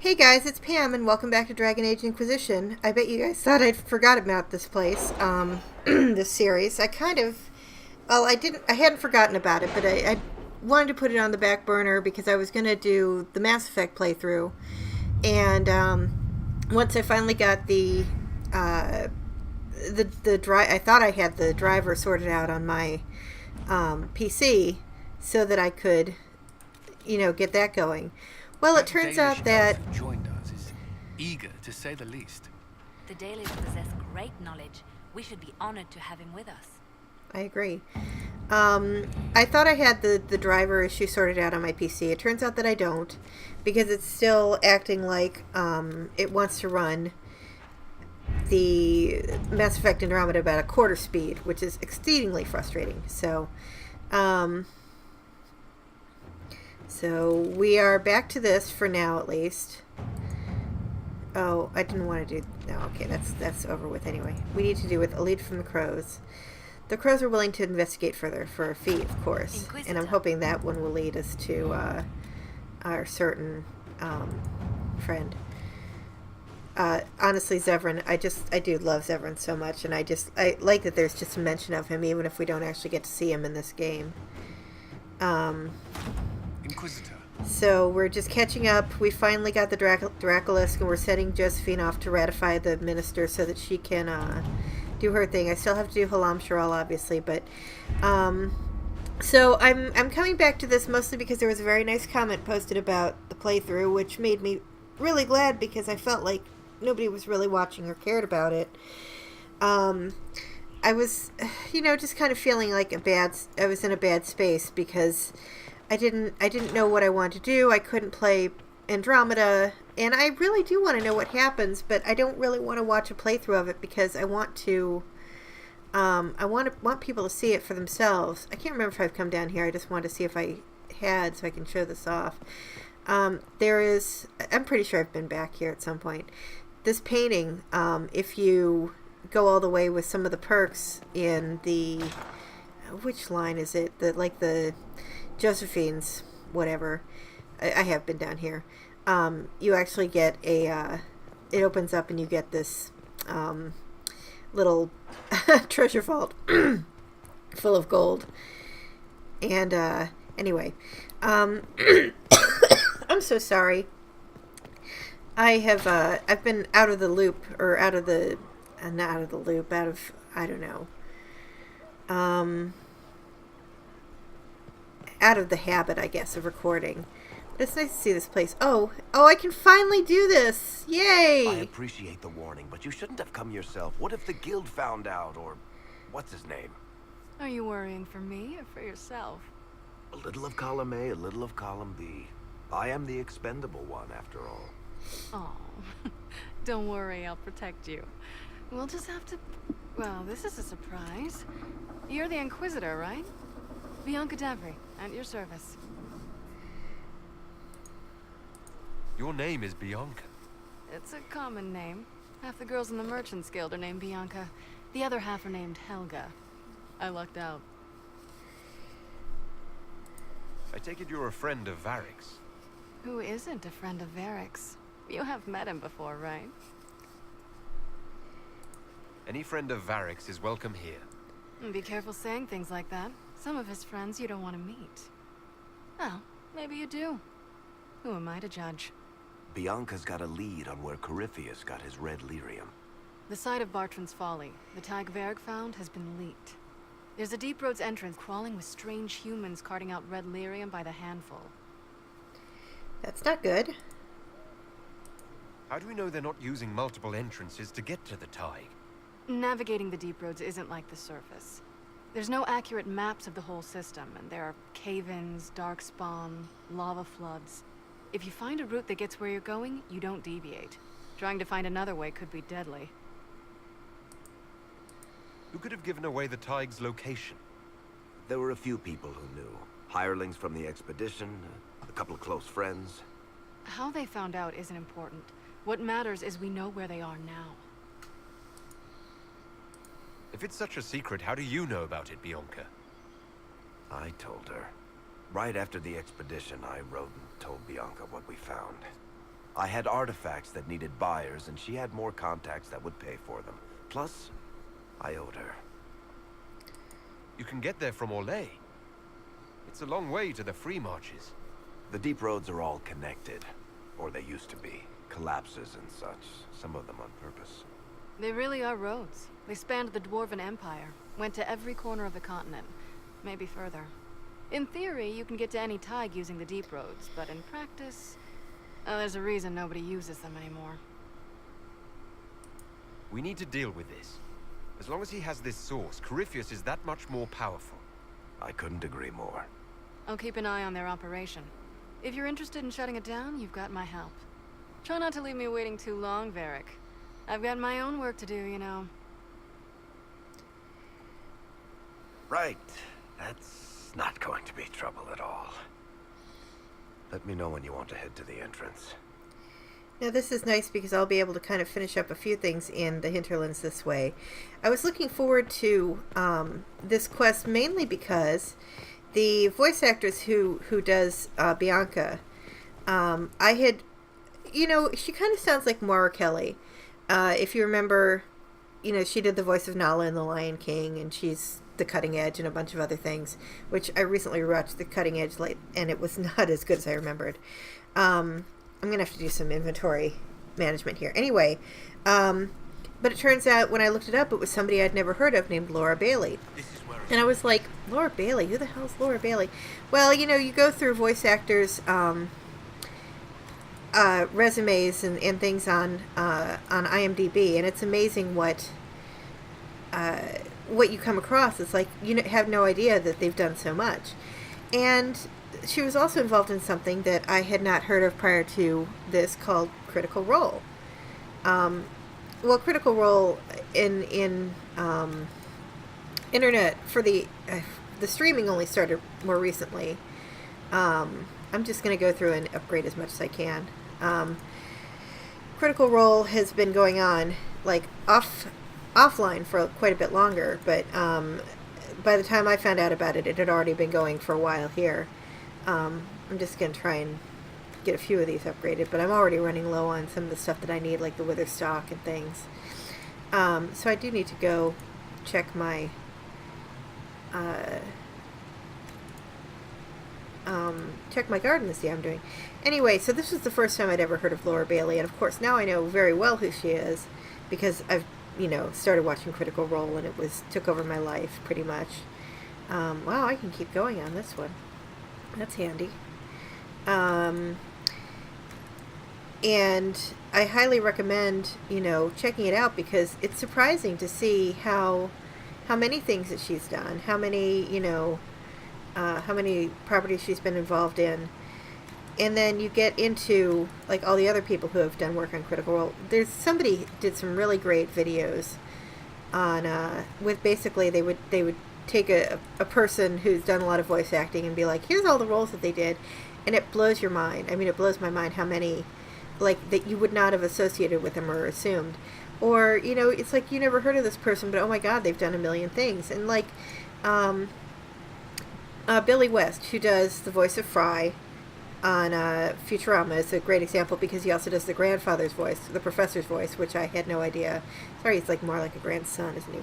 Hey guys, it's Pam, and welcome back to Dragon Age Inquisition. I bet you guys thought I'd forgot about this place, this series. I hadn't forgotten about it, but I wanted to put it on the back burner because I was going to do the Mass Effect playthrough. And once I finally got I thought I had the driver sorted out on my PC so that I could, get that going. Well, it That turns Dalish out that elf who joined us is eager, to say the least. The Dalish possess great knowledge. We should be honored to have him with us. I agree. I thought I had the driver issue sorted out on my PC. It turns out that I don't, because it's still acting like it wants to run the Mass Effect Andromeda about a quarter speed, which is exceedingly frustrating. So we are back to this for now, at least. Oh, I didn't want to do... No, okay, that's over with anyway. We need to do with a lead from the Crows. The Crows are willing to investigate further for a fee, of course. Inquisitor. And I'm hoping that one will lead us to our certain friend. Honestly, Zevran, I do love Zevran so much, and I like that there's just a mention of him, even if we don't actually get to see him in this game. Inquisitor. So we're just catching up. We finally got the Dracolisk, and we're sending Josephine off to ratify the minister so that she can do her thing. I still have to do Halam Sharal, obviously, but so I'm coming back to this mostly because there was a very nice comment posted about the playthrough, which made me really glad because I felt like nobody was really watching or cared about it. I was, just kind of feeling like I was in a bad space because I didn't know what I wanted to do. I couldn't play Andromeda, and I really do want to know what happens, but I don't really want to watch a playthrough of it because I want to. I want people to see it for themselves. I can't remember if I've come down here. I just wanted to see if I had, so I can show this off. I'm pretty sure I've been back here at some point. This painting, if you go all the way with some of the perks in the, which line is it? The Josephine's, whatever. I have been down here. You actually get it opens up and you get this little treasure vault full of gold. And anyway, I'm so sorry. I've been out of the loop, or out of the, not out of the loop, out of, I don't know. Out of the habit, I guess, of recording. But it's nice to see this place. Oh, I can finally do this! Yay! I appreciate the warning, but you shouldn't have come yourself. What if the guild found out, or what's his name? Are you worrying for me or for yourself? A little of column A, a little of column B. I am the expendable one, after all. Oh, don't worry, I'll protect you. We'll just have to... Well, this is a surprise. You're the Inquisitor, right? Bianca Davry, at your service. Your name is Bianca. It's a common name. Half the girls in the Merchants Guild are named Bianca. The other half are named Helga. I lucked out. I take it you're a friend of Varric's. Who isn't a friend of Varric's? You have met him before, right? Any friend of Varric's is welcome here. Be careful saying things like that. Some of his friends you don't want to meet. Well, maybe you do. Who am I to judge? Bianca's got a lead on where Corypheus got his red lyrium. The site of Bartran's Folly, the tag Varric found, has been leaked. There's a Deep Roads entrance crawling with strange humans carting out red lyrium by the handful. That's not good. How do we know they're not using multiple entrances to get to the Tig? Navigating the Deep Roads isn't like the surface. There's no accurate maps of the whole system, and there are cave-ins, darkspawn, lava floods. If you find a route that gets where you're going, you don't deviate. Trying to find another way could be deadly. Who could have given away the Tig's location? There were a few people who knew. Hirelings from the expedition, a couple of close friends. How they found out isn't important. What matters is we know where they are now. If it's such a secret, how do you know about it, Bianca? I told her. Right after the expedition, I wrote and told Bianca what we found. I had artifacts that needed buyers, and she had more contacts that would pay for them. Plus, I owed her. You can get there from Orlais. It's a long way to the free marches. The deep roads are all connected. Or they used to be. Collapses and such. Some of them on purpose. They really are roads. They spanned the Dwarven Empire, went to every corner of the continent, maybe further. In theory, you can get to any Tig using the deep roads, but in practice, there's a reason nobody uses them anymore. We need to deal with this. As long as he has this source, Corypheus is that much more powerful. I couldn't agree more. I'll keep an eye on their operation. If you're interested in shutting it down, you've got my help. Try not to leave me waiting too long, Varric. I've got my own work to do, you know. Right. That's not going to be trouble at all. Let me know when you want to head to the entrance. Now this is nice because I'll be able to kind of finish up a few things in the hinterlands this way. I was looking forward to this quest mainly because the voice actress who does Bianca, I had, you know, she kind of sounds like Maura Kelly. If you remember, you know, she did the voice of Nala in The Lion King, and she's The Cutting Edge and a bunch of other things, which I recently watched The Cutting Edge late, and it was not as good as I remembered. I'm going to have to do some inventory management here. Anyway, but it turns out when I looked it up, it was somebody I'd never heard of named Laura Bailey. And I was like, Laura Bailey? Who the hell's Laura Bailey? Well, you know, you go through voice actors' resumes and things on IMDb, and it's amazing what you come across. It's like you have no idea that they've done so much. And she was also involved in something that I had not heard of prior to this called Critical Role. Well, Critical Role in internet for the streaming only started more recently. I'm just going to go through and upgrade as much as I can. Critical Role has been going on like offline for quite a bit longer, but by the time I found out about it, it had already been going for a while here. I'm just going to try and get a few of these upgraded, but I'm already running low on some of the stuff that I need, like the wither stock and things. So I do need to go check my garden to see how I'm doing. Anyway, so this was the first time I'd ever heard of Laura Bailey, and of course now I know very well who she is because I've, you know, started watching Critical Role, and it took over my life pretty much. Wow, I can keep going on this one. That's handy. And I highly recommend, you know, checking it out because it's surprising to see how many things that she's done, how many, you know, how many properties she's been involved in. And then you get into like all the other people who have done work on Critical Role. There's somebody did some really great videos on with basically they would take a person who's done a lot of voice acting and be like, here's all the roles that they did, and it blows your mind. I mean, it blows my mind how many like that you would not have associated with them or assumed. Or, you know, it's like you never heard of this person, but oh my god, they've done a million things. And like Billy West, who does the voice of Fry on Futurama, is a great example because he also does the grandfather's voice, the professor's voice, which I had no idea. Sorry, he's like more like a grandson, isn't he?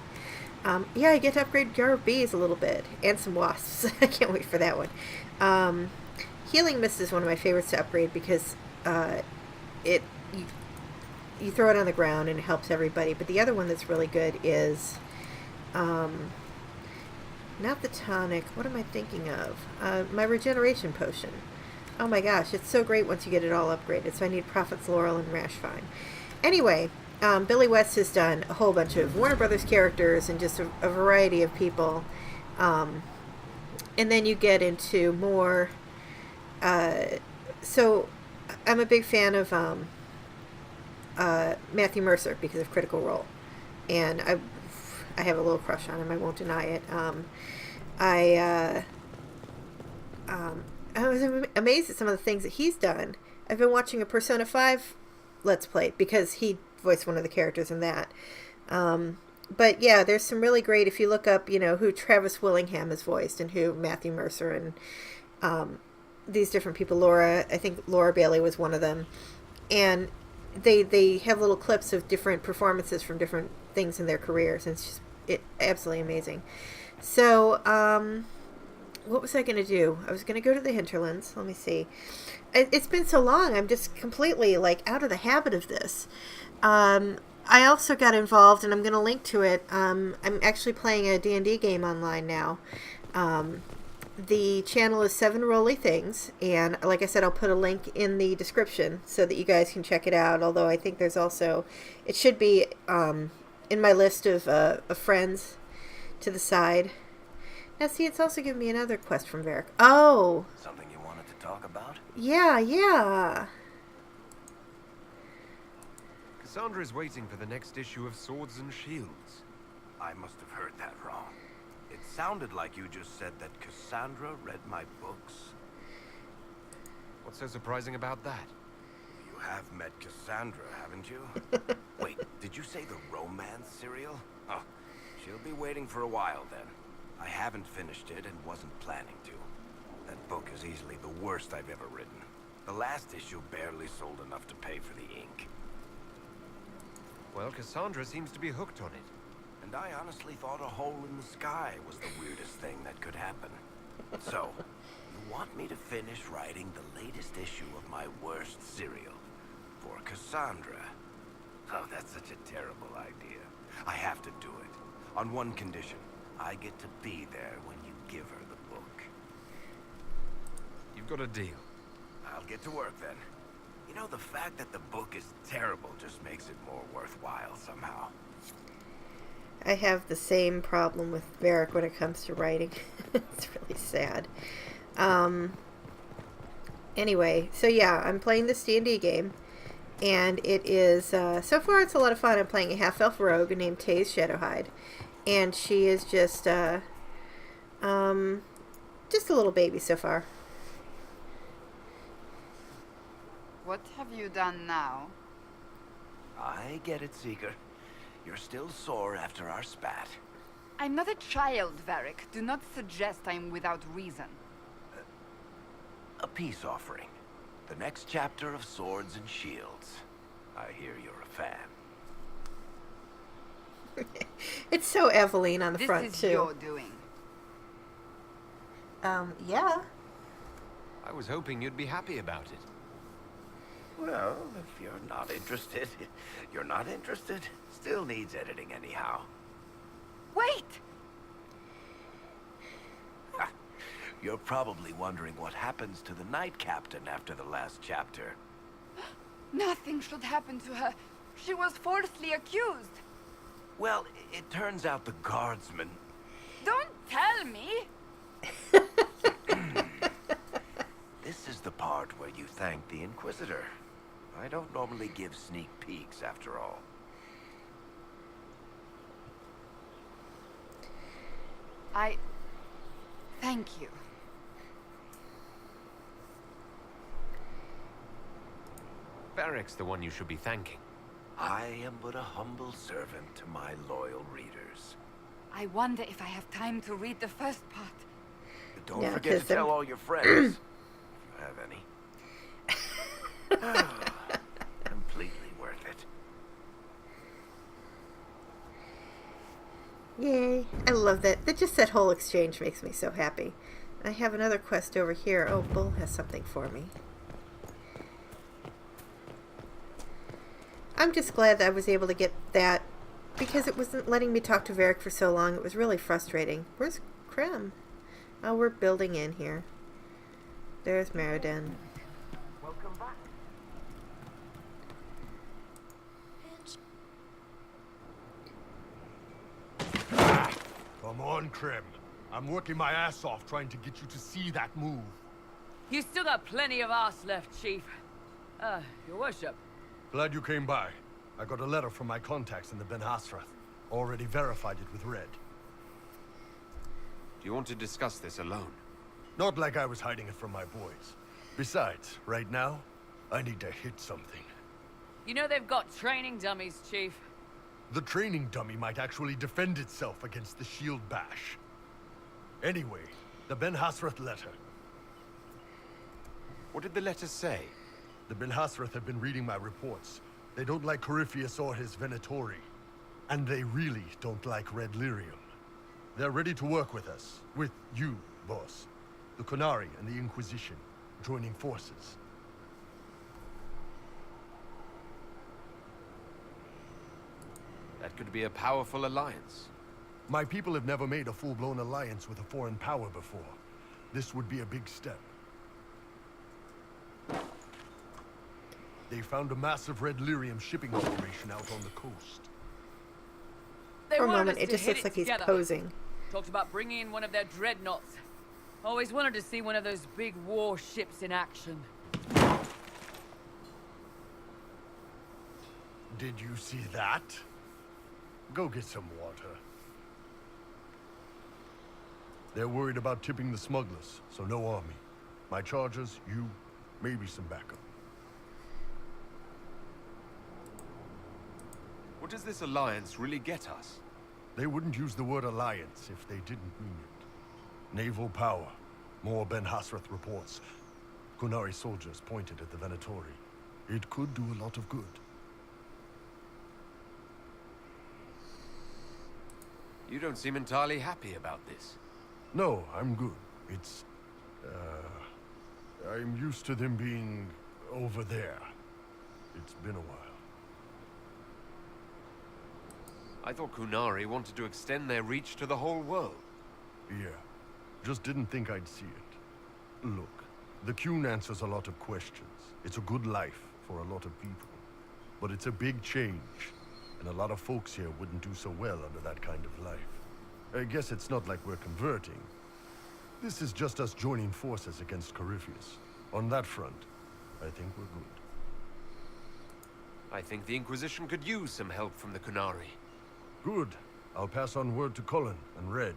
Yeah, I get to upgrade Jar of Bees a little bit, and some wasps. I can't wait for that one. Healing Mist is one of my favorites to upgrade because you throw it on the ground and it helps everybody. But the other one that's really good is not the tonic. What am I thinking of? My regeneration potion. Oh my gosh, it's so great once you get it all upgraded. So I need Prophet's Laurel and Rashfine. Anyway, Billy West has done a whole bunch of Warner Brothers characters and just a variety of people. And then you get into more... so I'm a big fan of Matthew Mercer because of Critical Role. And I have a little crush on him. I won't deny it. I was amazed at some of the things that he's done. I've been watching a Persona 5 Let's Play because he voiced one of the characters in that. But yeah, there's some really great, if you look up, you know, who Travis Willingham has voiced and who Matthew Mercer and these different people. I think Laura Bailey was one of them. and they have little clips of different performances from different things in their careers, and it's just absolutely amazing. So, what was I going to do? I was going to go to the hinterlands. Let me see. It's been so long. I'm just completely like out of the habit of this. I also got involved, and I'm going to link to it. I'm actually playing a D&D game online now. The channel is 7 Rolly Things, and like I said, I'll put a link in the description so that you guys can check it out, although I think there's also, it should be in my list of friends to the side. Now see, it's also given me another quest from Varric. Oh! Something you wanted to talk about? Yeah. Cassandra is waiting for the next issue of Swords and Shields. I must have heard that wrong. It sounded like you just said that Cassandra read my books. What's so surprising about that? You have met Cassandra, haven't you? Wait, did you say the romance serial? Oh, she'll be waiting for a while then. I haven't finished it and wasn't planning to. That book is easily the worst I've ever written. The last issue barely sold enough to pay for the ink. Well, Cassandra seems to be hooked on it. And I honestly thought a hole in the sky was the weirdest thing that could happen. So, you want me to finish writing the latest issue of my worst serial for Cassandra? Oh, that's such a terrible idea. I have to do it. On one condition. I get to be there when you give her the book. You've got a deal. I'll get to work then. You know, the fact that the book is terrible just makes it more worthwhile somehow. I have the same problem with Varric when it comes to writing. It's really sad. Anyway, so yeah, I'm playing this D&D game, and it is, so far it's a lot of fun. I'm playing a half-elf rogue named Taze Shadowhide, and she is just a little baby so far. What have you done now? I get it, Seeker. You're still sore after our spat. I'm not a child, Varric. Do not suggest I'm without reason. A peace offering. The next chapter of Swords and Shields. I hear you're a fan. It's so Eveline on the front, This is too. your doing. Yeah. I was hoping you'd be happy about it. Well, if you're not interested, you're not interested. Still needs editing anyhow. Wait! You're probably wondering what happens to the Knight Captain after the last chapter. Nothing should happen to her. She was falsely accused. Well, it turns out the guardsman... Don't tell me! This is the part where you thank the Inquisitor. I don't normally give sneak peeks, after all. Thank you. Varric's the one you should be thanking. I am but a humble servant to my loyal readers. I wonder if I have time to read the first part. Don't Yeah, forget to 'cause tell all your friends, if you have any. Completely worth it. Yay. I love that. Just that whole exchange makes me so happy. I have another quest over here. Oh, Bull has something for me. I'm just glad that I was able to get that, because it wasn't letting me talk to Varric for so long. It was really frustrating. Where's Krem? Oh, we're building in here. There's Meriden. Welcome back. Come on, Krem. I'm working my ass off trying to get you to see that move. You still got plenty of arse left, Chief. Your worship. Glad you came by. I got a letter from my contacts in the Ben Hasrath. Already verified it with Red. Do you want to discuss this alone? Not like I was hiding it from my boys. Besides, right now, I need to hit something. You know they've got training dummies, Chief. The training dummy might actually defend itself against the shield bash. Anyway, the Ben Hasrath letter. What did the letter say? The Benhasrath have been reading my reports. They don't like Corypheus or his Venatori. And they really don't like Red Lyrium. They're ready to work with us. With you, boss. The Qunari and the Inquisition, joining forces. That could be a powerful alliance. My people have never made a full-blown alliance with a foreign power before. This would be a big step. They found a massive Red Lyrium shipping operation out on the coast. They For a wanted moment, us it to just hit looks it like he's together. posing. Talked about bringing in one of their dreadnoughts. Always wanted to see one of those big warships in action. Did you see that? Go get some water. They're worried about tipping the smugglers, so no army. My chargers, you, maybe some backup. What does this alliance really get us? They wouldn't use the word alliance if they didn't mean it. Naval power. More Ben-Hasrath reports. Qunari soldiers pointed at the Venatori. It could do a lot of good. You don't seem entirely happy about this. No, I'm good. It's... I'm used to them being over there. It's been a while. I thought Qunari wanted to extend their reach to the whole world. Yeah. Just didn't think I'd see it. Look, the Qun answers a lot of questions. It's a good life for a lot of people. But it's a big change. And a lot of folks here wouldn't do so well under that kind of life. I guess it's not like we're converting. This is just us joining forces against Corypheus. On that front, I think we're good. I think the Inquisition could use some help from the Qunari. Good. I'll pass on word to Cullen and Red.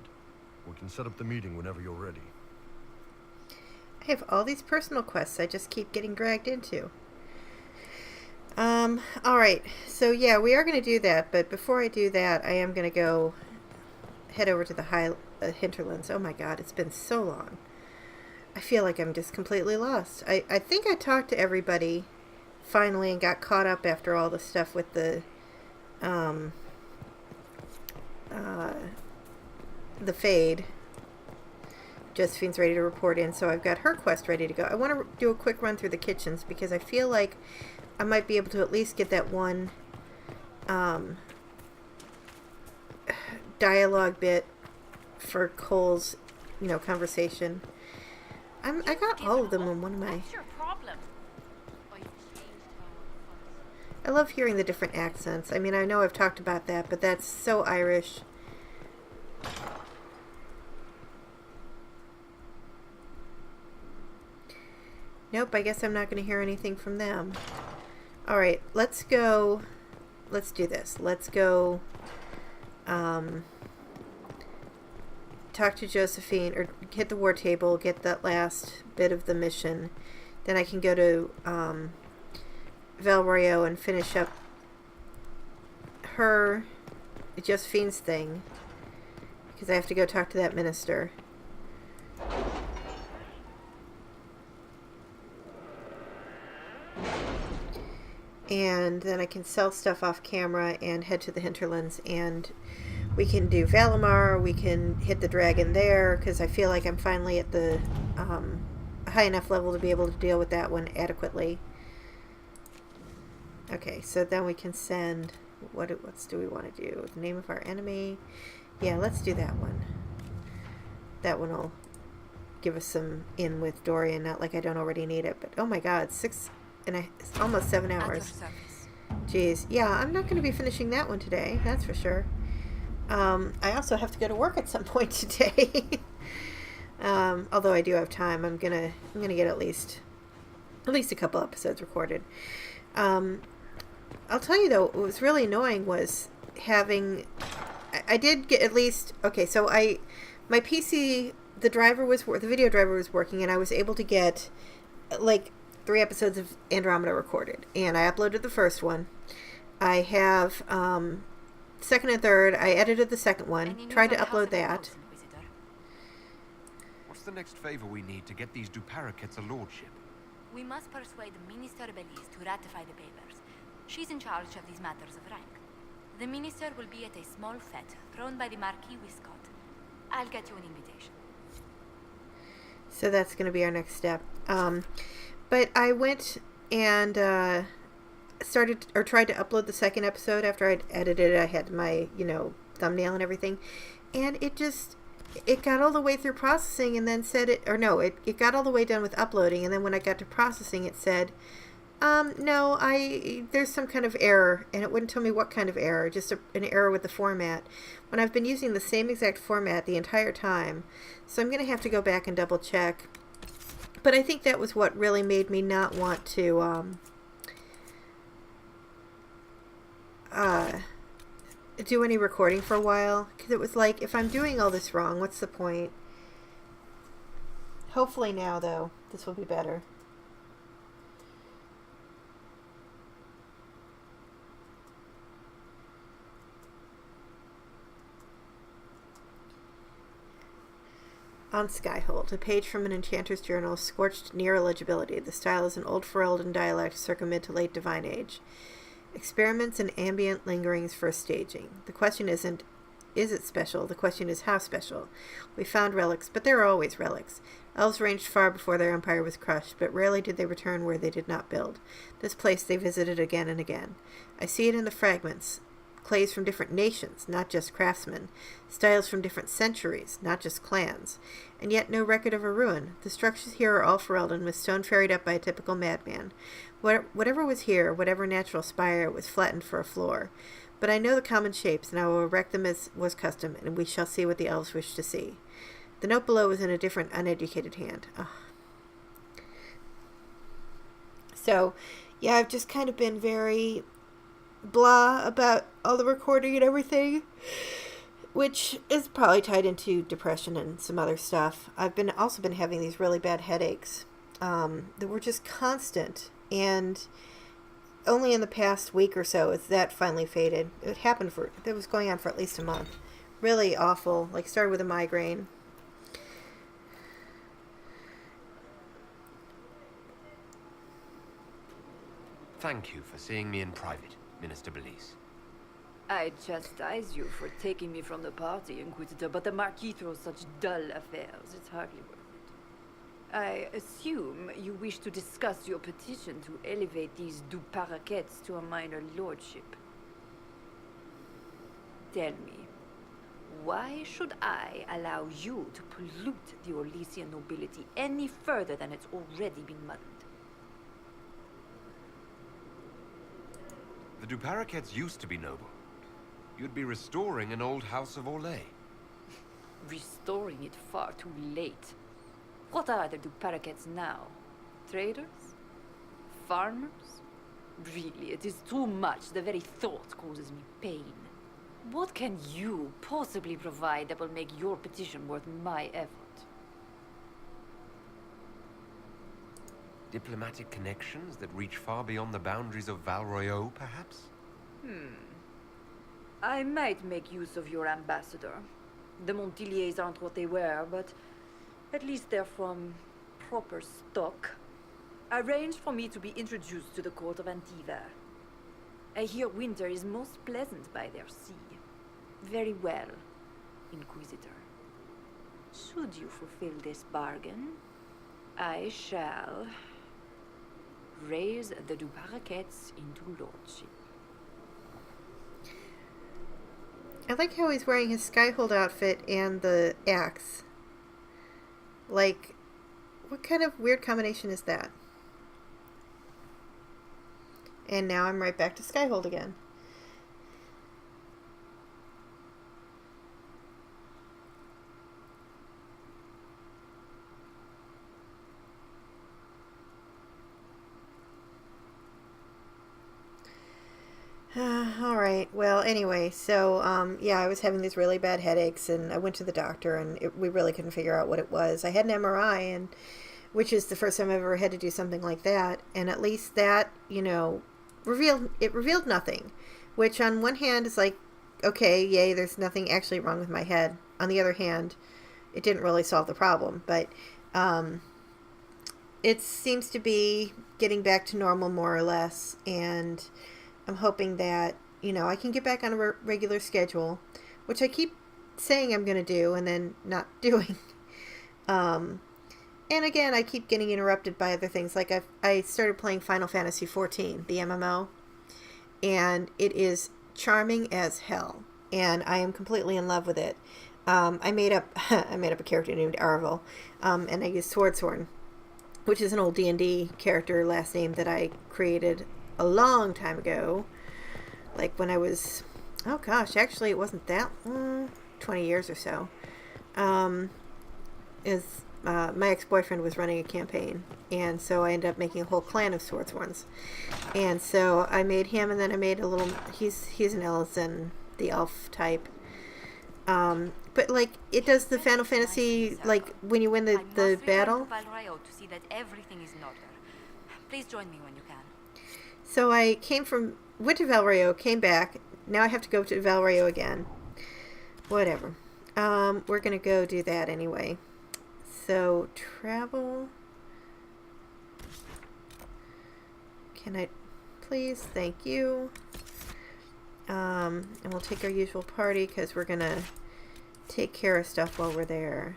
We can set up the meeting whenever you're ready. I have all these personal quests I just keep getting dragged into. Alright. So yeah, we are going to do that, but before I do that, I am going to go head over to the hinterlands. Oh my god, it's been so long. I feel like I'm just completely lost. I think I talked to everybody finally and got caught up after all the stuff with the Fade. Josephine's ready to report in, so I've got her quest ready to go. I want to do a quick run through the kitchens because I feel like I might be able to at least get that one dialogue bit for Cole's, conversation. I got all of them in one of my... What's your problem? I love hearing the different accents. I mean, I know I've talked about that, but that's so Irish. Nope, I guess I'm not going to hear anything from them. Alright, let's go. Let's do this. Let's go talk to Josephine, or hit the war table, get that last bit of the mission. Then I can go to Val Royo and finish up Josephine's thing. Because I have to go talk to that minister. And then I can sell stuff off camera and head to the hinterlands, and we can do Valimar, we can hit the dragon there, because I feel like I'm finally at the high enough level to be able to deal with that one adequately. Okay, so then we can send, what do we want to do? The name of our enemy? Yeah, let's do that one. That one will give us some in with Dorian, not like I don't already need it, but oh my god, it's almost 7 hours. Jeez. Yeah, I'm not going to be finishing that one today, that's for sure. I also have to go to work at some point today. Although I do have time, I'm gonna get at least a couple episodes recorded. I'll tell you though, what was really annoying was having... I did get at least... Okay, so my PC, the video driver was working, and I was able to get, 3 episodes of Andromeda recorded, and I uploaded the first one. I have second and third. I edited the second one, tried to upload that. What's the next favor we need to get these Duparaquets a lordship? We must persuade Minister Belize to ratify the papers. She's in charge of these matters of rank. The minister will be at a small fete thrown by the Marquis Wiscott. I'll get you an invitation. So that's going to be our next step. But I went and tried to upload the second episode after I'd edited it. I had my, thumbnail and everything. And it got all the way through processing and then said it got all the way done with uploading. And then when I got to processing, it said, no, there's some kind of error, and it wouldn't tell me what kind of error, just an error with the format, when I've been using the same exact format the entire time. So I'm going to have to go back and double check. But I think that was what really made me not want to do any recording for a while, because it was like, if I'm doing all this wrong, what's the point? Hopefully now, though, this will be better. On Skyhold, a page from an enchanter's journal, scorched near illegibility. The style is an old Ferelden dialect circa mid to late Divine Age. Experiments and ambient lingerings for staging. The question isn't, is it special? The question is, how special? We found relics, but there are always relics. Elves ranged far before their empire was crushed, but rarely did they return where they did not build. This place they visited again and again. I see it in the fragments. Clays from different nations, not just craftsmen. Styles from different centuries, not just clans. And yet no record of a ruin. The structures here are all Ferelden, with stone ferried up by a typical madman. Whatever was here, whatever natural spire, was flattened for a floor. But I know the common shapes, and I will erect them as was custom, and we shall see what the elves wish to see. The note below was in a different, uneducated hand. Ugh. So, yeah, I've just kind of been very blah about all the recording and everything, which is probably tied into depression and some other stuff. I've also been having these really bad headaches that were just constant, and only in the past week or so is that finally faded. It was going on for at least a month. Really awful. Like, started with a migraine. Thank you for seeing me in private, Minister Belize. I chastise you for taking me from the party, Inquisitor, but the Marquis throws such dull affairs. It's hardly worth it. I assume you wish to discuss your petition to elevate these du Paraquets to a minor lordship. Tell me, why should I allow you to pollute the Orlesian nobility any further than it's already been muddled? The du Paraquets used to be noble. You'd be restoring an old house of Orlais. Restoring it far too late. What are the du Paraquets now? Traders? Farmers? Really, it is too much. The very thought causes me pain. What can you possibly provide that will make your petition worth my effort? Diplomatic connections that reach far beyond the boundaries of Val Royeaux, perhaps? I might make use of your ambassador. The Montiliers aren't what they were, but at least they're from proper stock. Arrange for me to be introduced to the court of Antiver. I hear winter is most pleasant by their sea. Very well, Inquisitor. Should you fulfill this bargain, I shall raise the du Paraquets into lordship. I like how he's wearing his Skyhold outfit and the axe. Like, what kind of weird combination is that? And now I'm right back to Skyhold again. All right. Well, anyway, so, yeah, I was having these really bad headaches, and I went to the doctor, and we really couldn't figure out what it was. I had an MRI, and which is the first time I've ever had to do something like that, and at least that, revealed nothing, which on one hand is like, okay, yay, there's nothing actually wrong with my head. On the other hand, it didn't really solve the problem, but it seems to be getting back to normal more or less, and I'm hoping that, I can get back on a regular schedule, which I keep saying I'm going to do and then not doing. And again, I keep getting interrupted by other things. Like I started playing Final Fantasy XIV, the MMO, and it is charming as hell, and I am completely in love with it. I made up a character named Arvel, and I used Swordsworn, which is an old D&D character last name that I created a long time ago, like when I was, oh gosh, actually it wasn't that 20 years or so. My ex-boyfriend was running a campaign, and so I ended up making a whole clan of Swordsworns, and so I made him, and then I made a little, he's an Elzen, the elf type, but like it does the Final Fantasy, like when you win the battle. To see that everything is in order. Please join me when you can. So I went to Valrio, came back, now I have to go to Valrio again. Whatever. We're gonna go do that anyway. So, travel. Can I, please? Thank you. And we'll take our usual party because we're going to take care of stuff while we're there.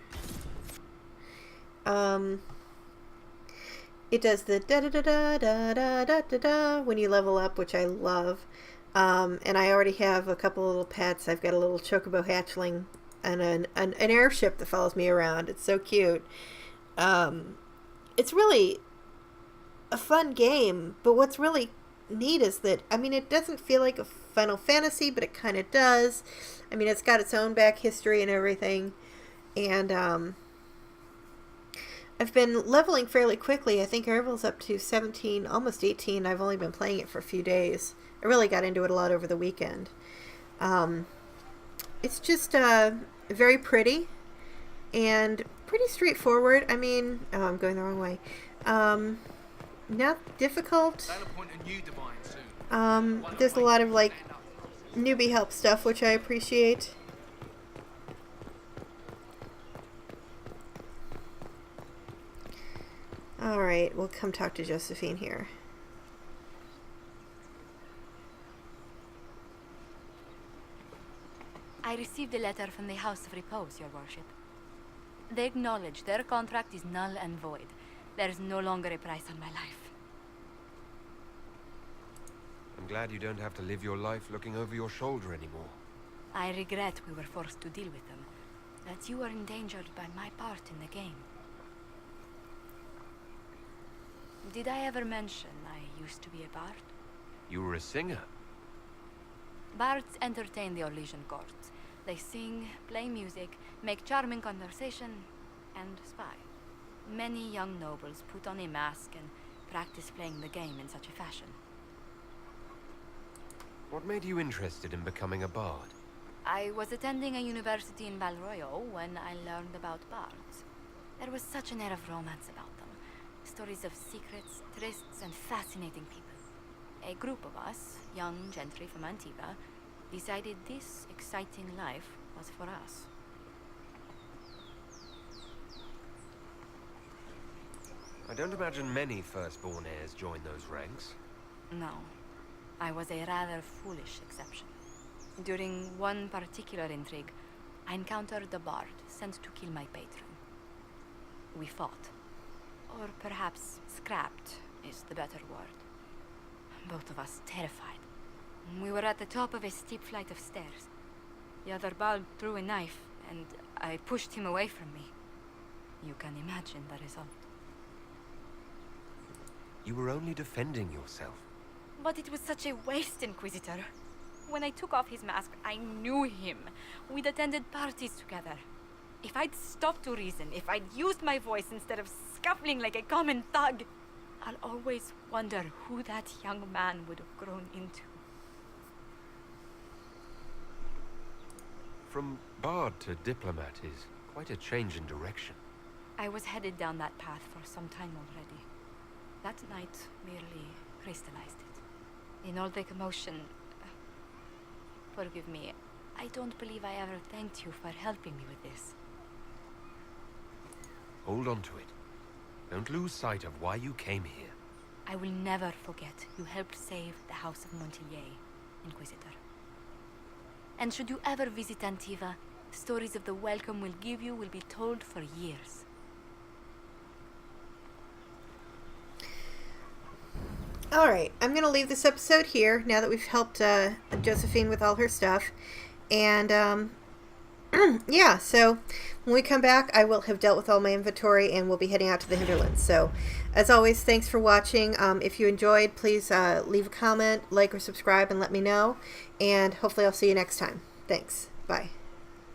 It does the da-da-da-da-da-da-da-da when you level up, which I love. And I already have a couple little pets. I've got a little chocobo hatchling and an airship that follows me around. It's so cute. It's really a fun game, but what's really neat is that, I mean, it doesn't feel like a Final Fantasy, but it kind of does. I mean, it's got its own back history and everything. And I've been leveling fairly quickly. I think Arvel's up to 17, almost 18. I've only been playing it for a few days. I really got into it a lot over the weekend. It's just very pretty and pretty straightforward. I mean, oh, I'm going the wrong way. Not difficult. There's a lot of like newbie help stuff, which I appreciate. Alright, we'll come talk to Josephine here. I received a letter from the House of Repose, Your Worship. They acknowledge their contract is null and void. There is no longer a price on my life. I'm glad you don't have to live your life looking over your shoulder anymore. I regret we were forced to deal with them, that you were endangered by my part in the game. Did I ever mention I used to be a bard? You were a singer? Bards entertain the Orlesian court. They sing, play music, make charming conversation, and spy. Many young nobles put on a mask and practice playing the game in such a fashion. What made you interested in becoming a bard? I was attending a university in Valroyo when I learned about bards. There was such an air of romance about them. Stories of secrets, trysts, and fascinating people. A group of us, young gentry from Antigua, decided this exciting life was for us. I don't imagine many firstborn heirs join those ranks. No, I was a rather foolish exception. During one particular intrigue, I encountered a bard sent to kill my patron. We fought. Or perhaps scrapped is the better word. Both of us terrified. We were at the top of a steep flight of stairs. The other bard threw a knife, and I pushed him away from me. You can imagine the result. You were only defending yourself. But it was such a waste, Inquisitor. When I took off his mask, I knew him. We'd attended parties together. If I'd stopped to reason, if I'd used my voice instead of scuffling like a common thug, I'll always wonder who that young man would have grown into. From bard to diplomat is quite a change in direction. I was headed down that path for some time already. That night merely crystallized it. In all the commotion... forgive me, I don't believe I ever thanked you for helping me with this. Hold on to it. Don't lose sight of why you came here. I will never forget you helped save the House of Montilyet, Inquisitor. And should you ever visit Antiva, stories of the welcome we'll give you will be told for years. All right, I'm going to leave this episode here now that we've helped Josephine with all her stuff. And, yeah, so when we come back, I will have dealt with all my inventory and we'll be heading out to the Hinterlands. So, as always, thanks for watching. If you enjoyed, please leave a comment, like, or subscribe, and let me know. And hopefully I'll see you next time. Thanks. Bye.